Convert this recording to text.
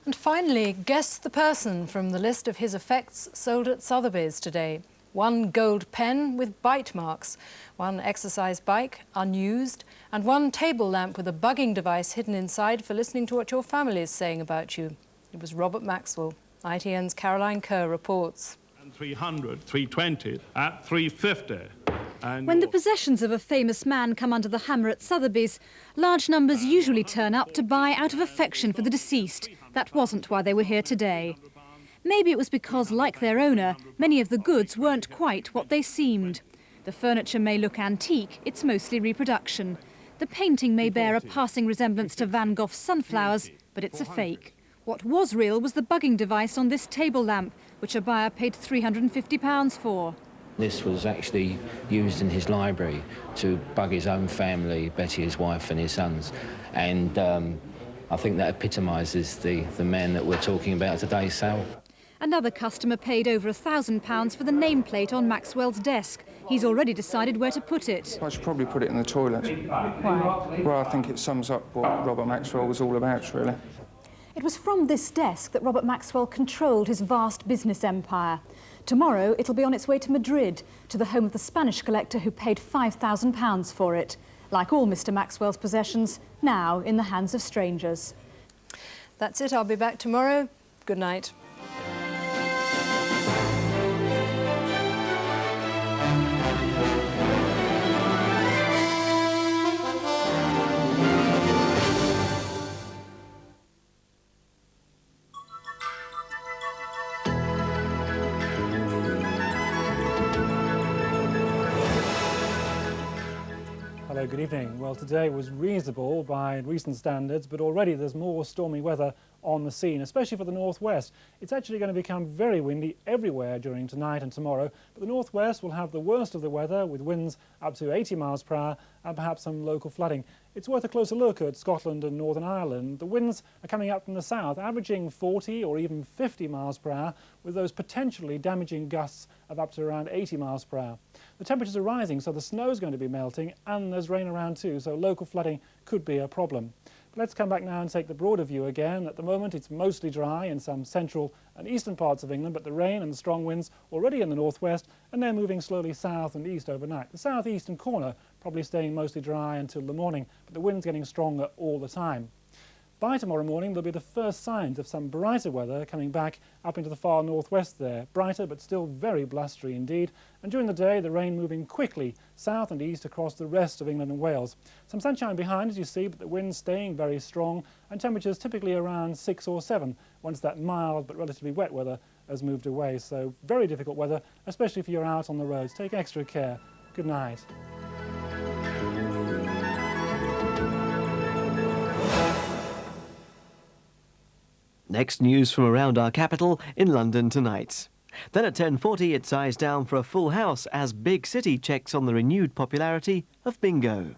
And finally, guess the person from the list of his effects sold at Sotheby's today. One gold pen with bite marks, one exercise bike, unused, and one table lamp with a bugging device hidden inside for listening to what your family is saying about you. It was Robert Maxwell. ITN's Caroline Kerr reports. 300, 320, at 350. When the possessions of a famous man come under the hammer at Sotheby's, large numbers usually turn up to buy out of affection for the deceased. That wasn't why they were here today. Maybe it was because, like their owner, many of the goods weren't quite what they seemed. The furniture may look antique, it's mostly reproduction. The painting may bear a passing resemblance to Van Gogh's sunflowers, but it's a fake. What was real was the bugging device on this table lamp, which a buyer paid £350 for. This was actually used in his library to bug his own family, Betty, his wife, and his sons. And I think that epitomises the man that we're talking about at today's sale. Another customer paid over £1,000 for the nameplate on Maxwell's desk. He's already decided where to put it. I should probably put it in the toilet. Why? Well, I think it sums up what Robert Maxwell was all about, really. It was from this desk that Robert Maxwell controlled his vast business empire. Tomorrow, it'll be on its way to Madrid, to the home of the Spanish collector who paid £5,000 for it. Like all Mr. Maxwell's possessions, now in the hands of strangers. That's it. I'll be back tomorrow. Good night. Hello, good evening. Well, today was reasonable by recent standards, but already there's more stormy weather on the scene, especially for the northwest. It's actually going to become very windy everywhere during tonight and tomorrow, but the northwest will have the worst of the weather, with winds up to 80 miles per hour and perhaps some local flooding. It's worth a closer look at Scotland and Northern Ireland. The winds are coming up from the south, averaging 40 or even 50 miles per hour, with those potentially damaging gusts of up to around 80 miles per hour. The temperatures are rising, so the snow is going to be melting, and there's rain around too, so local flooding could be a problem. But let's come back now and take the broader view again. At the moment, it's mostly dry in some central and eastern parts of England, but the rain and the strong winds already in the northwest, and they're moving slowly south and east overnight. The southeastern corner probably staying mostly dry until the morning, but the wind's getting stronger all the time. By tomorrow morning, there'll be the first signs of some brighter weather coming back up into the far northwest there. Brighter, but still very blustery indeed. And during the day, the rain moving quickly south and east across the rest of England and Wales. Some sunshine behind, as you see, but the wind staying very strong, and temperatures typically around 6 or 7 once that mild but relatively wet weather has moved away. So very difficult weather, especially if you're out on the roads. Take extra care. Good night. Next, news from around our capital in London tonight. Then at 10:40, it's eyes down for a full house as Big City checks on the renewed popularity of bingo.